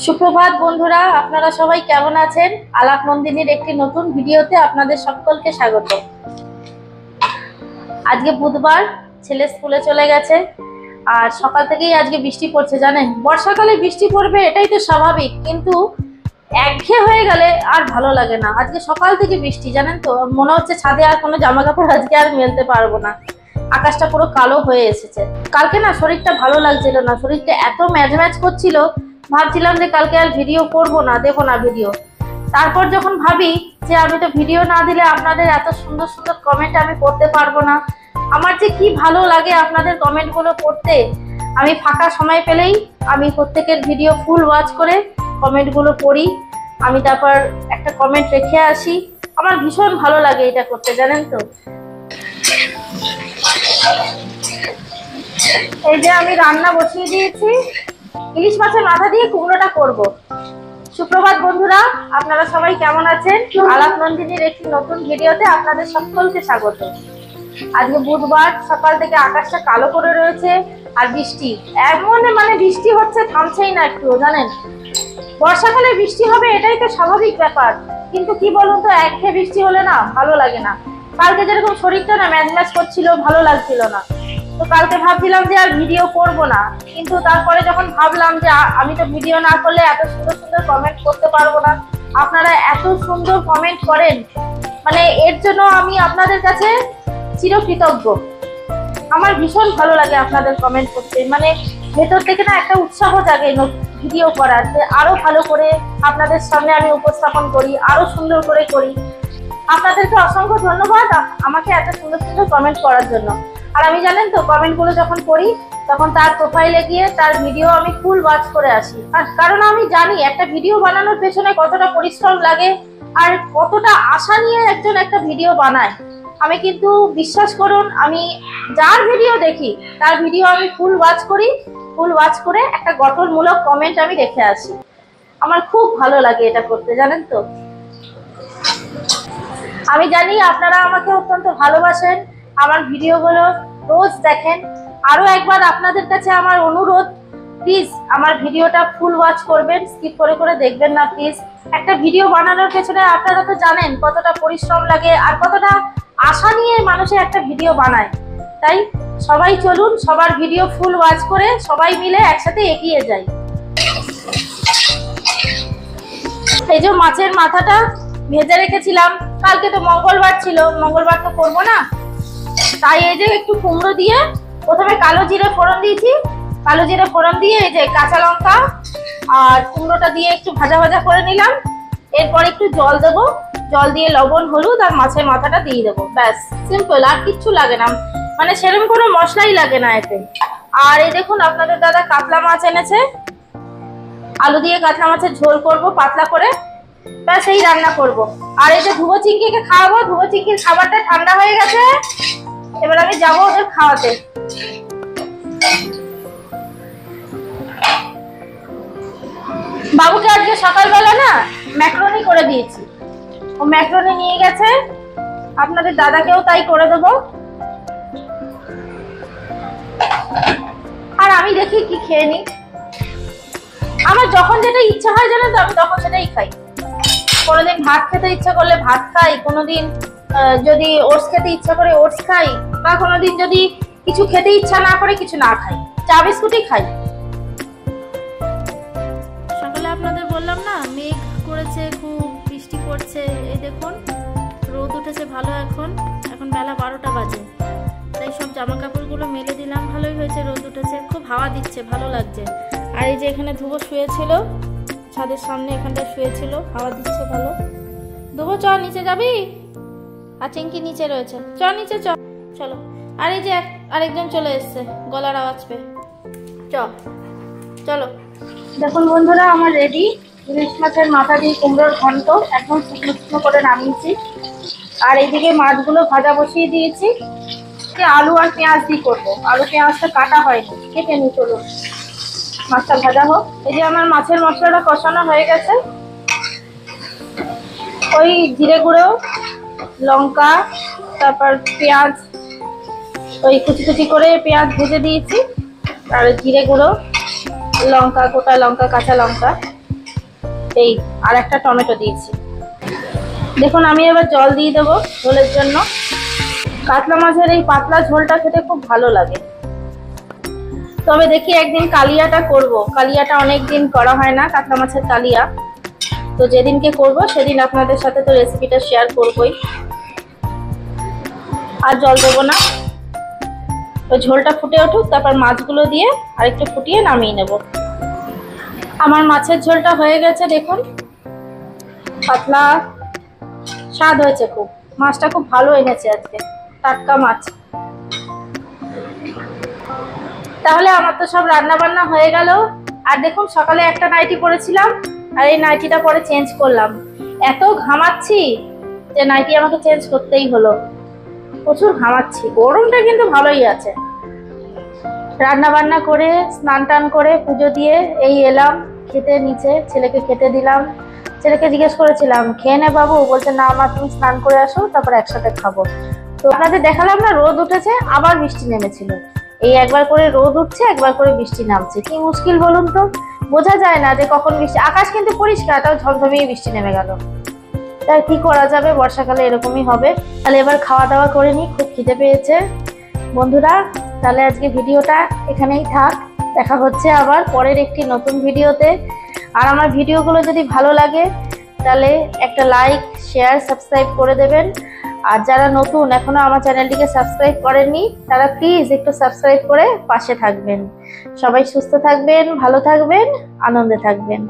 সুপ্রভাত বন্ধুরা, আপনারা সবাই কেমন আছেন? আলাপ নন্দিনীর একটি নতুন ভিডিওতে আপনাদের সকলকে স্বাগত। আজকে বুধবার, ছেলে স্কুলে চলে গেছে আর সকাল থেকেই আজকে বৃষ্টি পড়ছে। জানেন, বর্ষাকালে বৃষ্টি পড়বে এটাই তো স্বাভাবিক, কিন্তু একঘেয়ে হয়ে গেলে আর ভালো লাগে না। আজকে সকাল থেকে বৃষ্টি, জানেন তো, মনে হচ্ছে ছাদে আর কোনো জামা কাপড় আজকে আর মেলতে পারবো না। আকাশটা পুরো কালো হয়ে এসেছে। কালকে না শরীরটা ভালো লাগছিল না, শরীরটা এত ম্যাজ করছিল, ভাবছিলাম যে কালকে আর ভিডিও করবো না, দেবো না ভিডিও। তারপর যখন ভাবি যে আমি তো ভিডিও না দিলে আপনাদের এত সুন্দর সুন্দর কমেন্ট আমি করতে পারবো না। আমার যে কি ভালো লাগে আপনাদের কমেন্টগুলো পড়তে। আমি ফাঁকা সময় পেলেই আমি প্রত্যেকের ভিডিও ফুল ওয়াচ করে কমেন্টগুলো পড়ি। আমি তারপর একটা কমেন্ট রেখে আসি। আমার ভীষণ ভালো লাগে এটা করতে, জানেন তো। এই যে আমি রান্না বসিয়ে দিয়েছি, ইলিশ মাছের মাথা দিয়ে কুমড়োটা করব। সুপ্রভাত বন্ধুরা, আপনারা সবাই কেমন আছেন? আলাপ নন্দিনীর একটি নতুন ভিডিওতে আপনাদের সকলকে স্বাগত। আজকে বুধবার, সকাল থেকে আকাশটা কালো করে রয়েছে আর বৃষ্টি এমন বৃষ্টি হচ্ছে, থামছেই না একটু। জানেন, বর্ষাকালে বৃষ্টি হবে এটাই তো স্বাভাবিক ব্যাপার, কিন্তু কি বলুন তো, একঘেয়ে বৃষ্টি হলে না ভালো লাগে না। কালকে যেরকম শরীরটা না ম্যাজ করছিল, ভালো লাগছিল না, তো কালকে ভাবছিলাম যে আর ভিডিও করব না। কিন্তু তারপরে যখন ভাবলাম যে আমি তো ভিডিও না করলে এত সুন্দর সুন্দর কমেন্ট করতে পারবো না। আপনারা এত সুন্দর কমেন্ট করেন, এর জন্য আমি আপনাদের কাছে চিরকৃতজ্ঞ। আমার ভীষণ ভালো লাগে আপনাদের কমেন্ট করতে, ভেতর থেকে না একটা উৎসাহ জাগে ভিডিও করার, যে আরো ভালো করে আপনাদের সামনে আমি উপস্থাপন করি, আরো সুন্দর করে করি। আপনাদেরকে অসংখ্য ধন্যবাদ আমাকে এত সুন্দর সুন্দর কমেন্ট করার জন্য। আর আমি জানেন তো, কমেন্টগুলো যখন করি তখন তার প্রোফাইলে গিয়ে তার ভিডিও আমি ফুল ওয়াচ করে আসি। আর কারণ আমি জানি একটা ভিডিও বানানোর পেছনে কতটা পরিশ্রম লাগে আর কতটা আশা নিয়ে একজন একটা ভিডিও বানায়। আমি কিন্তু বিশ্বাস করুন, আমি যার ভিডিও দেখি তার ভিডিও আমি ফুল ওয়াচ করি, ফুল ওয়াচ করে একটা গঠনমূলক কমেন্ট আমি রেখে আসি। আমার খুব ভালো লাগে এটা করতে, জানেন তো। আমি জানি আপনারা আমাকে অত্যন্ত ভালোবাসেন, আমার ভিডিওগুলো রোজ দেখেন। আরো একবার আপনাদের কাছে আমার অনুরোধ, প্লিজ আমার ভিডিওটা ফুল ওয়াচ করবেন, স্কিপ করে করে দেখবেন না প্লিজ। একটা ভিডিও বানানোর পেছনে আপনারা তো জানেন কতটা পরিশ্রম লাগে আর কতটা আশা নিয়ে মানুষে একটা ভিডিও বানায়। তাই সবাই চলুন, সবার ভিডিও ফুল ওয়াচ করে সবাই মিলে একসাথে এগিয়ে যাই। এই যে মাছের মাথাটা ভেজে রেখেছিলাম, কালকে তো মঙ্গলবার ছিল, মঙ্গলবার তো করবো না, তাই এই যে একটু কুমড়ো দিয়ে প্রথমে কালো জিরে ফোড়ন দিয়েছি। কালো জিরে ফোড়ন দিয়ে এই যে কাঁচা লঙ্কা আর কুমড়োটা দিয়ে একটু ভাজা ভাজা করে নিলাম। এরপর একটু জল দেবো, জল দিয়ে লবণ হলুদ আর মাছের মাথাটা দিয়ে দেবো, ব্যাস, সিম্পল। আর কিচ্ছু লাগে না, সেরকম কোনো মশলাই লাগে না এতে। আর এই দেখুন, আপনাদের দাদা কাতলা মাছ এনেছে, আলু দিয়ে কাতলা মাছের ঝোল করব পাতলা করে, ব্যাস এই রান্না করব। আর এই যে ধুবো চিংড়িকে খাওয়াবো, ধুবো চিংড়ির খাবারটা ঠান্ডা হয়ে গেছে, এবার আমি যাবো ওদের খাওয়াতে। বাবুকে আজকে সকালবেলা না ম্যাকারনি করে দিয়েছি, ও ম্যাকারনি নিয়ে গেছে, আপনাদের দাদাকেও তাই করে দেবো। আর আমি দেখি কি খেয়ে নি। আমার যখন যেটা ইচ্ছা হয় জানেন তো, আমি তখন সেটাই খাই। কোনোদিন ভাত খেতে ইচ্ছা করলে ভাত খাই, কোনোদিন যদি ওটস খেতে ইচ্ছা করে ওটস খাই, বা কোনোদিন যদি কিছু খেতে ইচ্ছা না করে কিছু না খাই, চা বিস্কুটই খাই। সকালে আপনাদের বললাম না, মেঘ করেছে, খুব বৃষ্টি পড়ছে। এই দেখুন রোদ উঠেছে ভালো, এখন বেলা 12টা বাজে। তাই সব জামা কাপড়গুলো মেলে দিলাম, ভালোই হয়েছে, রোদ উঠেছে, খুব হাওয়া দিচ্ছে, ভালো লাগছে। আর এই যে এখানে ধুবো শুয়েছিল, ছাদের সামনে এখানটা শুয়েছিল, হাওয়া দিচ্ছে ভালো। ধুবো চ, নিচে যাবি? আর চিঙ্কি নিচে রয়েছে, চ নিচে চ, চলো। আর এই যে আরেকজন চলে এসছে গলার আওয়াজ পেয়ে, চলো। দেখুন বন্ধুরা, আমার রেডি ইলিশ মাছের মাথা দিয়ে কুমড়োর ঘন্ট, একদম শুকনো শুকনো করে নামিয়েছি। আর এইদিকে মাছগুলো ভাজা বসিয়ে দিয়েছি। আলু আর পেঁয়াজ দিয়ে করবো, আলু পেঁয়াজটা কাটা হয়নি, কেটে নিই। চলুন মাছটা ভাজা হোক। এই যে আমার মাছের মশলাটা কষানো হয়ে গেছে, ওই জিরে গুঁড়ো, লঙ্কা, তারপর পেঁয়াজ, ওই কুচি কুচি করে পেঁয়াজ ভেজে দিয়েছি। আর জিরে গুঁড়ো, লঙ্কা, গোটা লঙ্কা, কাঁচা লঙ্কা, এই আর একটা টমেটো দিয়েছি। দেখুন আমি এবার জল দিয়ে দেবো ঝোলের জন্য। কাতলা মাছের এই পাতলা ঝোলটা খেতে খুব ভালো লাগে। তবে দেখি একদিন কালিয়াটা করব। কালিয়াটা অনেকদিন করা হয় না, কাতলা মাছের কালিয়া। তো যেদিনকে করব সেদিন আপনাদের সাথে তো রেসিপিটা শেয়ার করবই। আর জল দেবো না, ওই ঝোলটা ফুটে উঠুক, তারপর মাছগুলো দিয়ে আরেকটু ফুটিয়ে নামিয়ে নেব। আমার মাছের ঝোলটা হয়ে গেছে, দেখুন পাতলা, স্বাদ হয়েছে খুব। মাছটা খুব ভালো এনেছে আজকে, টাটকা মাছ। তাহলে আমার তো সব রান্না বান্না হয়ে গেল। আর দেখুন সকালে একটা নাইটি পরেছিলাম, আর এই নাইটিটা পরে চেঞ্জ করলাম। এত ঘামাচ্ছি যে নাইটি আমাকে চেঞ্জ করতেই হলো, প্রচুর ঘামাচ্ছি। গরমটা কিন্তু ভালোই আছে। রান্না বান্না করে স্নান টান করে পুজো দিয়ে এই এলাম খেতে নিচে, ছেলেকে খেতে দিলাম। ছেলেকে জিজ্ঞেস করেছিলাম খেয়ে নে বাবু, বলছে না মা তুমি স্নান করে আসো তারপর একসাথে খাবো। তো আপনাদের দেখালাম না, রোদ উঠেছে আবার বৃষ্টি নেমেছিল। এই একবার করে রোদ উঠছে, একবার করে বৃষ্টি নামছে। কি মুশকিল বলুন তো, বোঝা যায় না যে কখন বৃষ্টি। আকাশ কিন্তু পরিষ্কার, তাও ঝমঝমিয়ে বৃষ্টি নেমে গেল। তাই কি করা যাবে, বর্ষাকালে এরকমই হবে। তাহলে এবার খাওয়া দাওয়া করে নিই, খুব খিদে পেয়েছে বন্ধুরা। তাহলে আজকে ভিডিওটা এখানেই থাক, দেখা হচ্ছে আবার পরের একটি নতুন ভিডিওতে। আর আমার ভিডিওগুলো যদি ভালো লাগে তাহলে একটা লাইক, শেয়ার, সাবস্ক্রাইব করে দেবেন। আর যারা নতুন এখনো আমার চ্যানেলটিকে সাবস্ক্রাইব করেননি তারা প্লিজ একটু সাবস্ক্রাইব করে পাশে থাকবেন। সবাই সুস্থ থাকবেন, ভালো থাকবেন, আনন্দে থাকবেন।